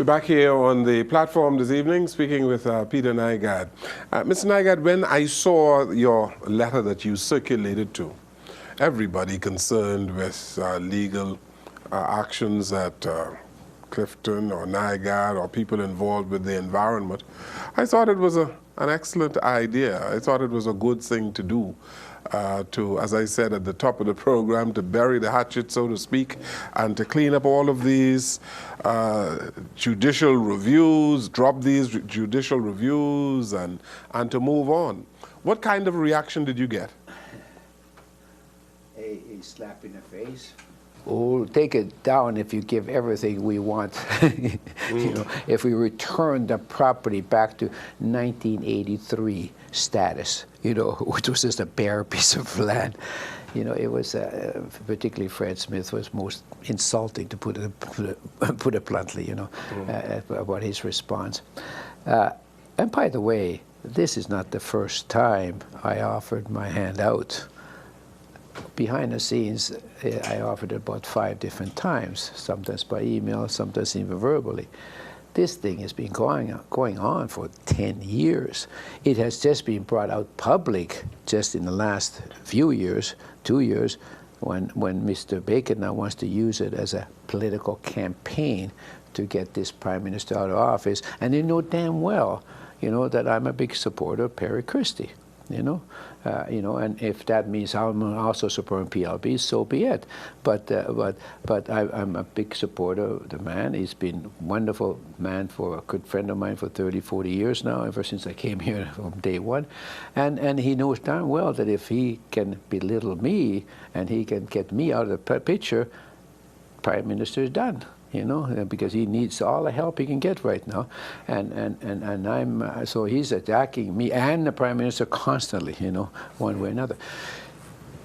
back here on the platform this evening, speaking with Peter Nygard. Mr. Nygard, when I saw your letter that you circulated to everybody concerned with legal actions at Clifton or Nygard or people involved with the environment, I thought it was an excellent idea. I thought it was a good thing to do. To, as I said at the top of the program, to bury the hatchet, so to speak, and to clean up all of these judicial reviews, drop these judicial reviews, and to move on. What kind of reaction did you get? A slap in the face. We'll take it down if you give everything we want. You know, if we return the property back to 1983 status, you know, which was just a bare piece of land. You know, it was particularly Fred Smith was most insulting, to put it bluntly. You know, about his response. And by the way, this is not the first time I offered my hand out. Behind the scenes, I offered it about 5 different times, sometimes by email, sometimes even verbally. This thing has been going on for 10 years. It has just been brought out public just in the last few years, 2 years, when Mr. Bacon now wants to use it as a political campaign to get this Prime Minister out of office. And they know damn well, you know, that I'm a big supporter of Perry Christie. You know, and if that means I'm also supporting PLB, so be it. But I'm a big supporter of the man. He's been a wonderful man, for a good friend of mine for 30, 40 years now, ever since I came here from day one. And he knows darn well that if he can belittle me and he can get me out of the picture, Prime Minister is done. You know, because he needs all the help he can get right now, and I'm so he's attacking me and the Prime Minister constantly, you know, one way or another.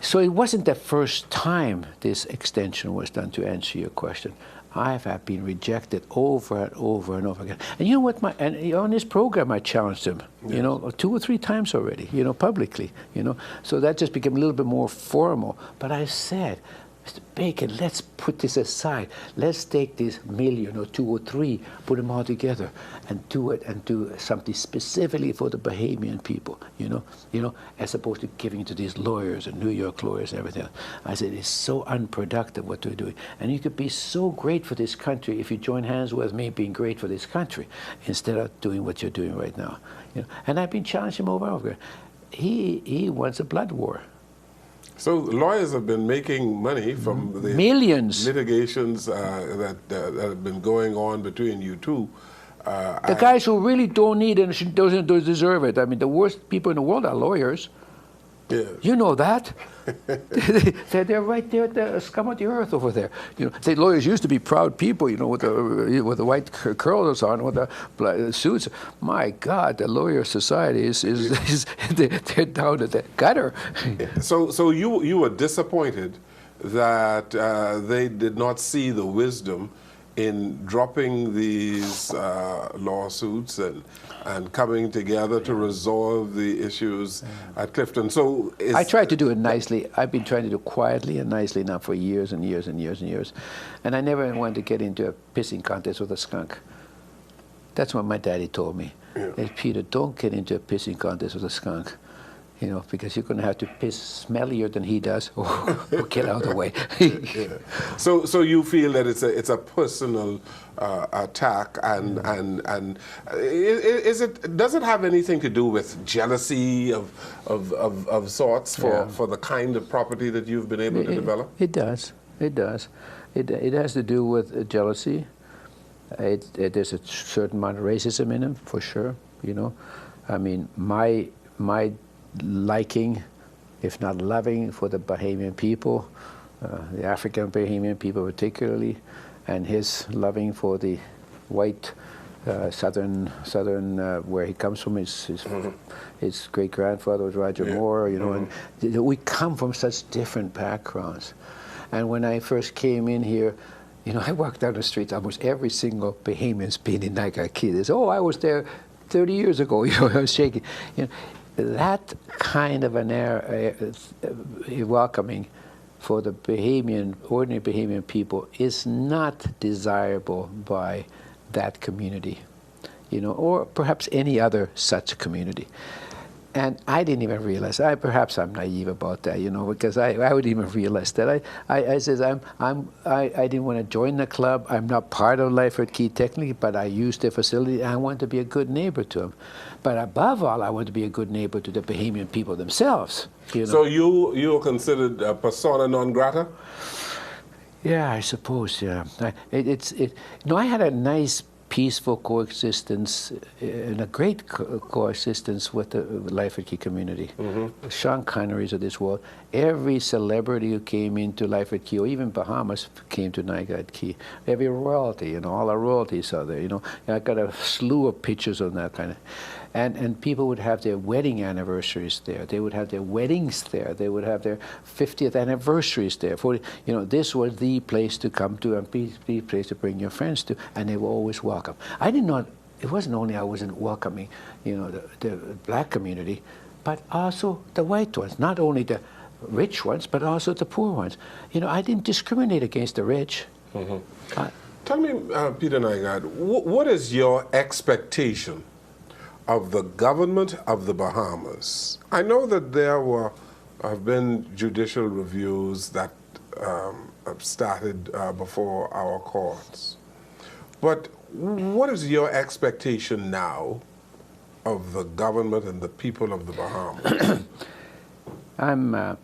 So it wasn't the first time this extension was done, to answer your question. I have been rejected over and over and over again. And you know what? On this program, I challenged him, you know, 2 or 3 times already, you know, publicly, you know. So that just became a little bit more formal. But I said, Mr. Bacon, let's put this aside. Let's take this 1 million or 2 or 3, put them all together, and do something specifically for the Bahamian people. You know, as opposed to giving it to these lawyers and New York lawyers and everything else. I said, it's so unproductive what they're doing, and you could be so great for this country if you join hands with me being great for this country instead of doing what you're doing right now. You know, and I've been challenging him over and over. He wants a blood war. So lawyers have been making money from the millions litigations that have been going on between you two. The guys who really don't need it and don't deserve it. I mean, the worst people in the world are lawyers. Yeah. You know that. They're right there at the scum of the earth over there. You know, the lawyers used to be proud people, you know, with the white curls on, with the suits. My God, the lawyer society is they're down at the gutter. So you were disappointed that they did not see the wisdom in dropping these lawsuits and coming together to resolve the issues at Clifton. So I tried to do it nicely. I've been trying to do it quietly and nicely now for years and years and years and years. And I never wanted to get into a pissing contest with a skunk. That's what my daddy told me. Yeah. Hey, Peter, don't get into a pissing contest with a skunk. You know, because you're going to have to piss smellier than he does, or get out of the way. Yeah. So you feel that it's a personal attack, and does it have anything to do with jealousy of sorts for the kind of property that you've been able to develop? It does. It does. It has to do with jealousy. There's a certain amount of racism in him, for sure. You know, I mean, my liking, if not loving, for the Bahamian people, the African Bahamian people particularly, and his loving for the white southern where he comes from. His great grandfather was Roger Moore, you know, and we come from such different backgrounds. And when I first came in here, you know, I walked down the streets, almost every single Bahamian's been in Nygard Key. They said, "Oh, I was there 30 years ago." You know, I was shaking. You know, that kind of an welcoming for the ordinary Bahamian people is not desirable by that community, you know, or perhaps any other such community. And I didn't even realize. Perhaps I'm naive about that, you know, because I wouldn't even realize that. I says I didn't want to join the club. I'm not part of Life at Key technically, but I used the facility. And I want to be a good neighbor to them. But above all, I want to be a good neighbor to the Bahamian people themselves. You know? So you are considered a persona non grata? Yeah, I suppose. Yeah, I had a nice, peaceful coexistence and a great coexistence with the Life at Key community. Mm-hmm. Sean Connerys of this world, every celebrity who came into Life at Key, or even Bahamas, came to Niagara at Key. Every royalty, you know, all our royalties are there. You know, and I got a slew of pictures on that kind of. And people would have their wedding anniversaries there. They would have their weddings there. They would have their 50th anniversaries there. You know, this was the place to come to and the place to bring your friends to, and they were always welcome. I did not. It wasn't only I wasn't welcoming, you know, the black community, but also the white ones. Not only the rich ones, but also the poor ones. You know, I didn't discriminate against the rich. Mm-hmm. Tell me, Peter Nygaard, what is your expectation of the government of the Bahamas? I know that there have been judicial reviews that have started before our courts. But what is your expectation now of the government and the people of the Bahamas? I'm,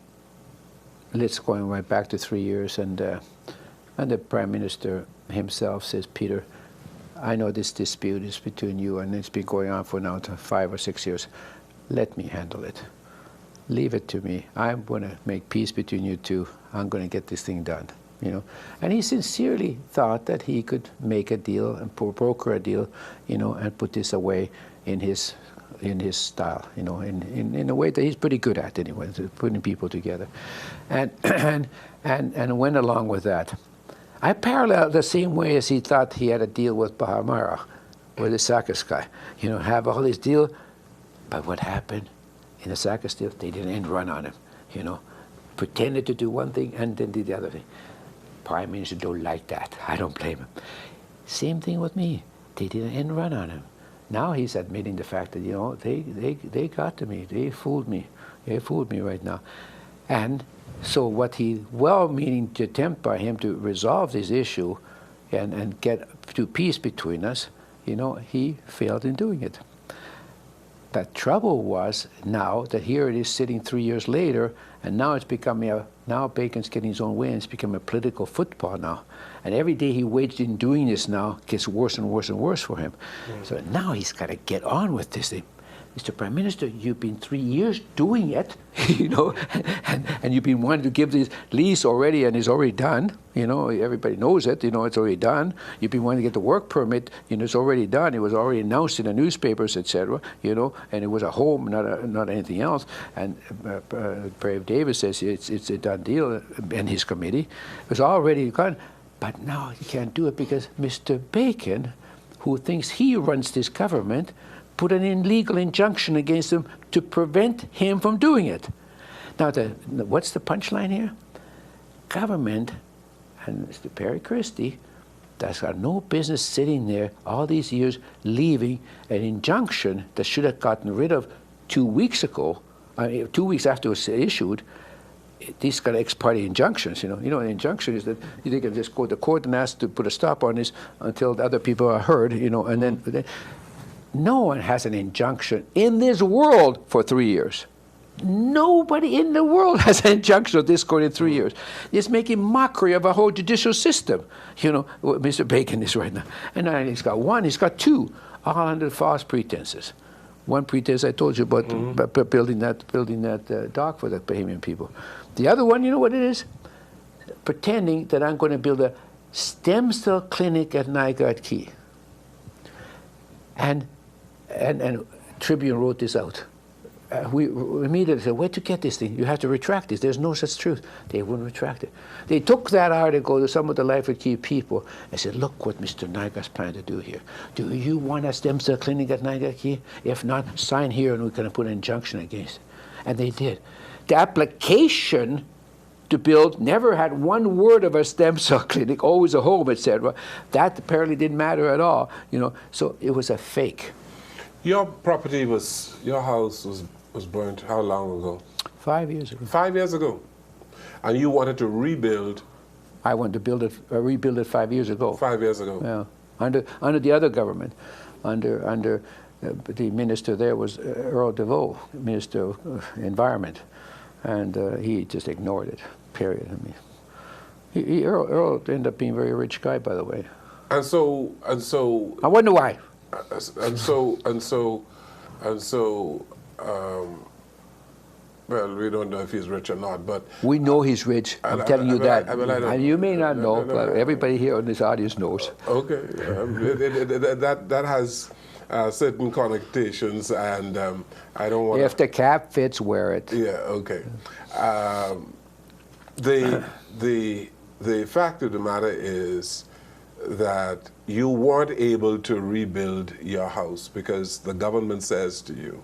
let's going right back to 3 years, and the Prime Minister himself says, Peter, I know this dispute is between you, and it's been going on for now 5 or 6 years. Let me handle it. Leave it to me. I'm going to make peace between you two. I'm going to get this thing done. You know, and he sincerely thought that he could make a deal and broker a deal, you know, and put this away in his style, you know, in a way that he's pretty good at anyway, putting people together, and went along with that. I parallel the same way as he thought he had a deal with Bahamara, with the Sakis guy. You know, have all these deal, but what happened in the Sakis deal? They didn't end run on him. You know, pretended to do one thing and then did the other thing. Prime Minister don't like that. I don't blame him. Same thing with me. They didn't end run on him. Now he's admitting the fact that, you know, they got to me. They fooled me. They fooled me right now, and. So what he, well-meaning to attempt by him to resolve this issue and get to peace between us, you know, he failed in doing it. The trouble was now that here it is sitting 3 years later, and now it's becoming now Bacon's getting his own way, and it's become a political football now. And every day he waged in doing this now gets worse and worse and worse for him. Mm. So now he's got to get on with this thing. Mr. Prime Minister, you've been 3 years doing it, you know, and you've been wanting to give this lease already, and it's already done. You know, everybody knows it. You know, it's already done. You've been wanting to get the work permit. You know, it's already done. It was already announced in the newspapers, etc. You know, and it was a home, not anything else. And Brave Davis says it's a done deal, and his committee it was already done. But now you can't do it because Mr. Bacon, who thinks he runs this government, put an illegal injunction against him to prevent him from doing it. Now, what's the punchline here? Government and Mr. Perry Christie, that's got no business sitting there all these years, leaving an injunction that should have gotten rid of 2 weeks ago, 2 weeks after it was issued. These kind of ex-parte injunctions, you know. You know, an injunction is that they can just go to court and ask to put a stop on this until the other people are heard, you know, and then no one has an injunction in this world for 3 years. Nobody in the world has an injunction of this court in 3 years. It's making mockery of our whole judicial system. You know, what Mr. Bacon is right now. And not only he's got one, he's got two, all under false pretenses. One pretense I told you about, building that dock for the Bahamian people. The other one, you know what it is? Pretending that I'm going to build a stem cell clinic at Niagara at Key. And Tribune wrote this out. We immediately said, where'd you get this thing? You have to retract this. There's no such truth. They wouldn't retract it. They took that article to some of the Life at Key people and said, look what Mr. Nygaard's planning to do here. Do you want a stem cell clinic at Niagara at Key? If not, sign here and we're going to put an injunction against it. And they did. The application to build, never had one word of a stem cell clinic, always a home, etc. That apparently didn't matter at all, so it was a fake. Your property your house was burnt how long ago? 5 years ago. 5 years ago. And you wanted to rebuild? I wanted to rebuild it 5 years ago. 5 years ago. Yeah, under the other government, under the minister there was Earl DeVoe, Minister of Environment, and he just ignored it. Period. I mean, Earl ended up being a very rich guy, by the way. And so I wonder why. Well, we don't know if he's rich or not, but we know he's rich. I'm telling you that. And you may not know, but everybody here in this audience knows. Okay, that has certain connotations, and I don't want. If the cap fits, wear it. Yeah. Okay. The fact of the matter is that you weren't able to rebuild your house because the government says to you,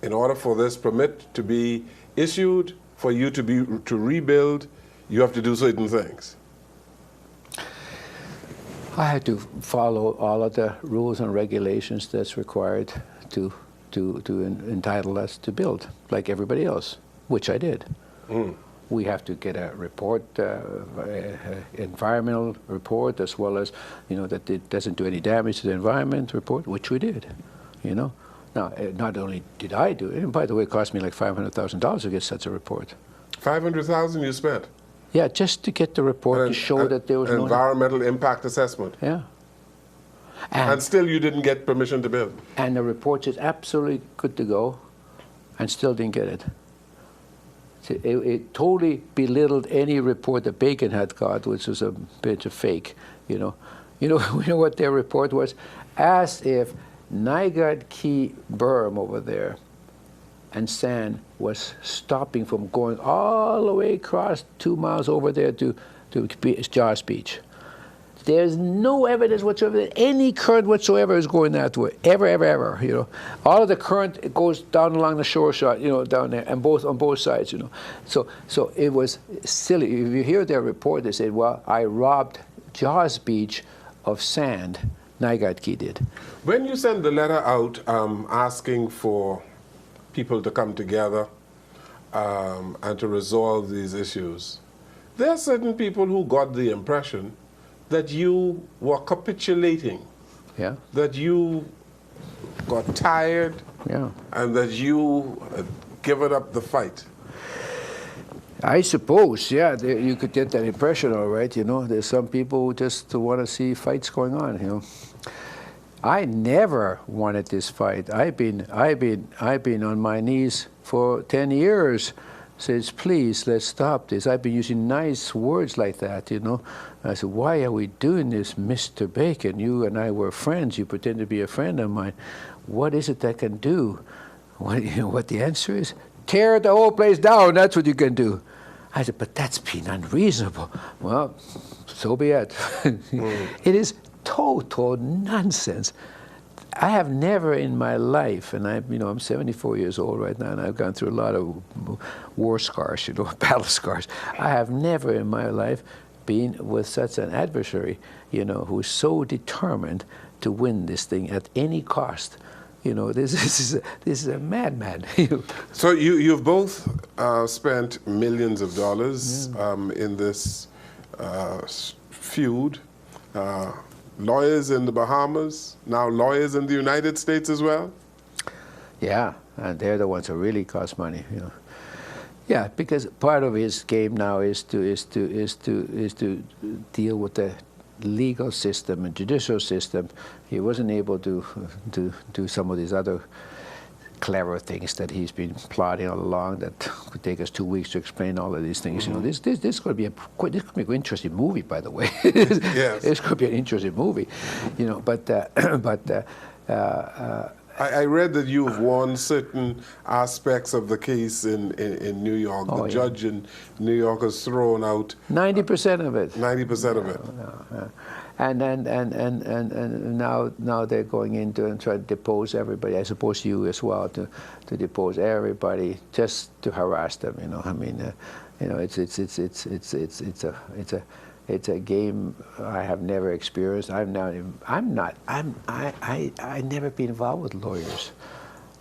in order for this permit to be issued, for you to rebuild, you have to do certain things. I had to follow all of the rules and regulations that's required to entitle us to build, like everybody else, which I did. We have to get a report, environmental report, as well as, that it doesn't do any damage to the environment report, which we did, Now, not only did I do it, and by the way, it cost me like $500,000 to get such a report. $500,000 you spent? Yeah, just to get the report to show that there was no environmental impact assessment. Yeah. And still you didn't get permission to build. And the report is absolutely good to go, and still didn't get it. It totally belittled any report that Bacon had got, which was a bit of fake. You know what their report was? As if Nygaard Key berm over there and sand was stopping from going all the way across 2 miles over there to Jaws Beach. There's no evidence whatsoever that any current whatsoever is going that way, ever. All of the current, it goes down along the shore shot, down there, and on both sides, So it was silly. If you hear their report, they said, well, I robbed Jaws Beach of sand. Nygaard Key did. When you send the letter out asking for people to come together and to resolve these issues, there are certain people who got the impression that you were capitulating, that you got tired, and that you had given up the fight. I suppose, you could get that impression, all right. There's some people who just want to see fights going on. I never wanted this fight. I've been on my knees for 10 years. Says, please, let's stop this. I've been using nice words like that, I said, why are we doing this, Mr. Bacon? You and I were friends. You pretend to be a friend of mine. What is it that can do? What the answer is? Tear the whole place down. That's what you can do. I said, but that's being unreasonable. Well, so be it. It is total nonsense. I have never in my life, and I'm 74 years old right now, and I've gone through a lot of war scars, battle scars. I have never in my life been with such an adversary, who's so determined to win this thing at any cost. This is a madman. So you've both spent millions of dollars in this feud. Lawyers in the Bahamas, now lawyers in the United States as well? Yeah, and they're the ones who really cost money, Yeah, because part of his game now is to deal with the legal system and judicial system. He wasn't able to do some of these other clever things that he's been plotting all along that could take us 2 weeks to explain all of these things. This could be an interesting movie, by the way. Yes. This could be an interesting movie, I read that you've won certain aspects of the case in New York. The judge in New York has thrown out 90% of it. 90% of it. And now they're going into and trying to depose everybody. I suppose you as well to depose everybody just to harass them. You know, it's a game I have never experienced. I never been involved with lawyers.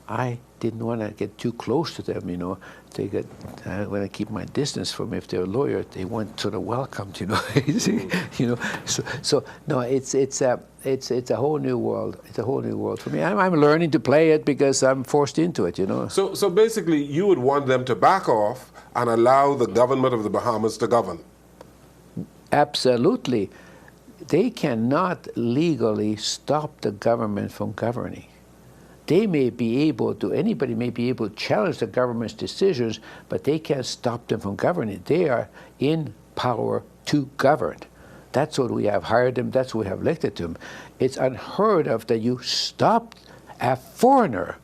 I didn't want to get too close to them, you know. I want to keep my distance from them. If they're a lawyer, they weren't sort of welcomed, you know. You know, so no, it's a whole new world. It's a whole new world for me. I'm learning to play it because I'm forced into it, you know. So basically, you would want them to back off and allow the government of the Bahamas to govern. Absolutely. They cannot legally stop the government from governing. They may be able to, anybody may be able to challenge the government's decisions, but they can't stop them from governing. They are in power to govern. That's what we have hired them, that's what we have elected them. It's unheard of that you stop a foreigner.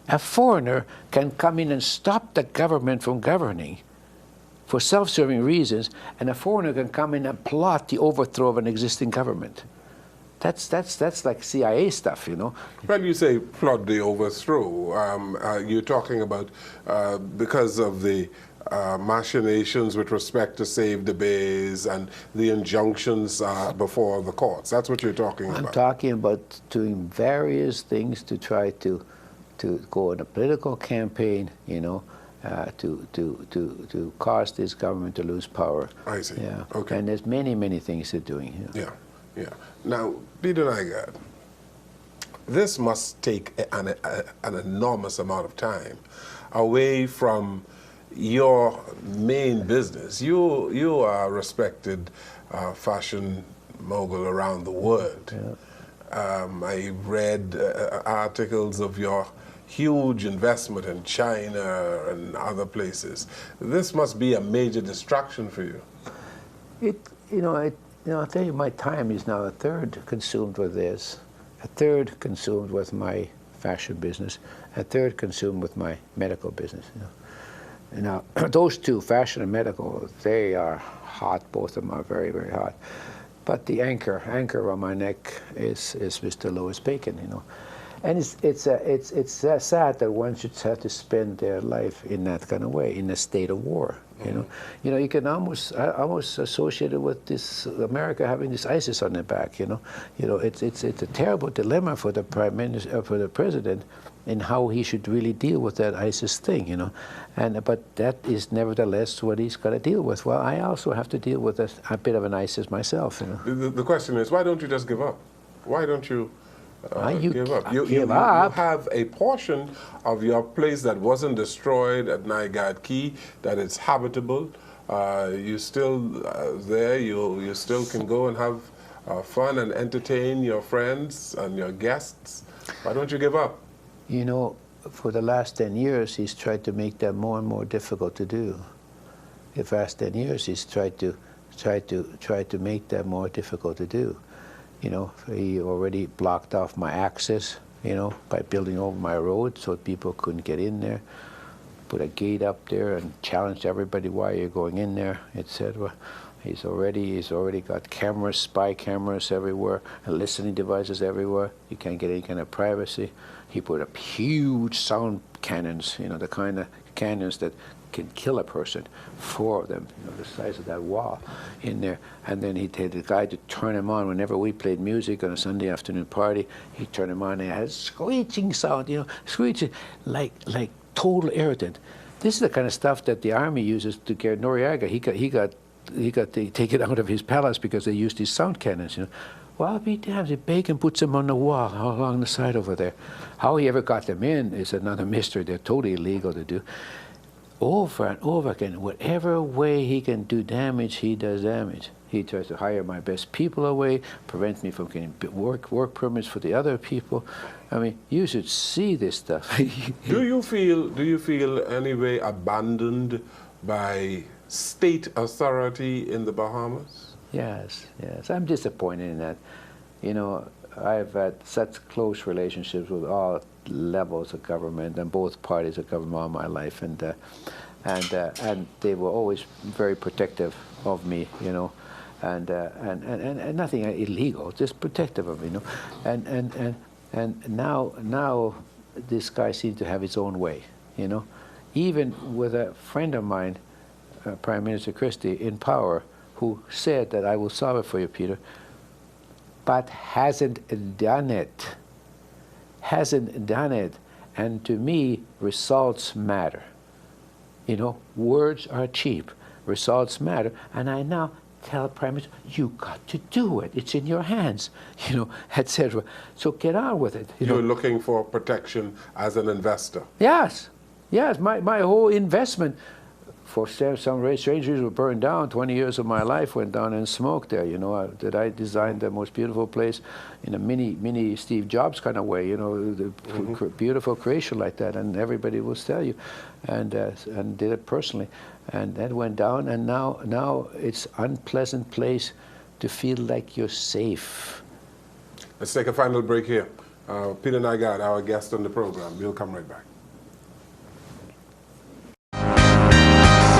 A foreigner can come in and stop the government from governing for self-serving reasons, and a foreigner can come in and plot the overthrow of an existing government. That's like CIA stuff, you know. Well, you say plot the overthrow. You're talking about because of the machinations with respect to save the bays and the injunctions before the courts. That's what you're talking about. I'm talking about doing various things to try to go on a political campaign, you know, to cause this government to lose power. I see. Yeah. Okay. And there's many things they're doing. You know. Yeah. Yeah. Now, Peter Nygaard, this must take an enormous amount of time away from your main business. You are a respected fashion mogul around the world. Yeah. I read articles of your huge investment in China and other places. This must be a major distraction for you. I'll tell you, my time is now a third consumed with this, a third consumed with my fashion business, a third consumed with my medical business. You know. Now, those two, fashion and medical, they are hot. Both of them are very hot. But the anchor around my neck is Mr. Louis Bacon. You know, and it's sad that one should have to spend their life in that kind of way, in a state of war. You know, you can almost associate it with this America having this ISIS on their back. You know, it's a terrible dilemma for the prime minister, for the president, in how he should really deal with that ISIS thing. You know, but that is nevertheless what he's got to deal with. Well, I also have to deal with a bit of an ISIS myself. You know, the question is, why don't you just give up? Why don't you? Give up. You have a portion of your place that wasn't destroyed at Nygaard Key, that it's habitable. You still there. You still can go and have fun and entertain your friends and your guests. Why don't you give up? You know, for the last 10 years, he's tried to make that more and more difficult to do. The last 10 years, he's tried to make that more difficult to do. You know, he already blocked off my access, you know, by building over my road so people couldn't get in there. Put a gate up there and challenged everybody why you're going in there, etc. He's already got cameras, spy cameras everywhere, and listening devices everywhere. You can't get any kind of privacy. He put up huge sound cannons, you know, the kind of cannons that can kill a person, 4 of them, you know, the size of that wall in there. And then he told the guy to turn them on whenever we played music on a Sunday afternoon party. He'd turn them on and it had a screeching sound, you know, screeching like total irritant. This is the kind of stuff that the army uses to get Noriega. He got taken out of his palace because they used these sound cannons, you know. Well, I'll be damned if Bacon puts them on the wall along the side over there. How he ever got them in is another mystery. They're totally illegal to do. Over and over again, whatever way he can do damage, he does damage. He tries to hire my best people away, prevent me from getting work permits for the other people. I mean, you should see this stuff. Do you feel any way abandoned by state authority in the Bahamas? Yes. I'm disappointed in that. You know, I've had such close relationships with all levels of government and both parties of government all my life, and they were always very protective of me, you know, and nothing illegal, just protective of me, you know, and now this guy seems to have his own way, you know. Even with a friend of mine, Prime Minister Christie in power, who said that I will solve it for you, Peter, but hasn't done it. Hasn't done it. And to me, results matter. You know, words are cheap. Results matter. And I now tell Prime Minister, you got to do it. It's in your hands, you know, etc. So get on with it. You're looking for protection as an investor. Yes. Yes. My whole investment for some strange reasons were burned down. 20 years of my life went down in smoke there, you know, that I designed the most beautiful place in a mini Steve Jobs kind of way, you know, the beautiful creation like that, and everybody will tell you, and did it personally. And that went down, and now it's unpleasant place to feel like you're safe. Let's take a final break here. Peter Nygaard, our guest on the program. We'll come right back.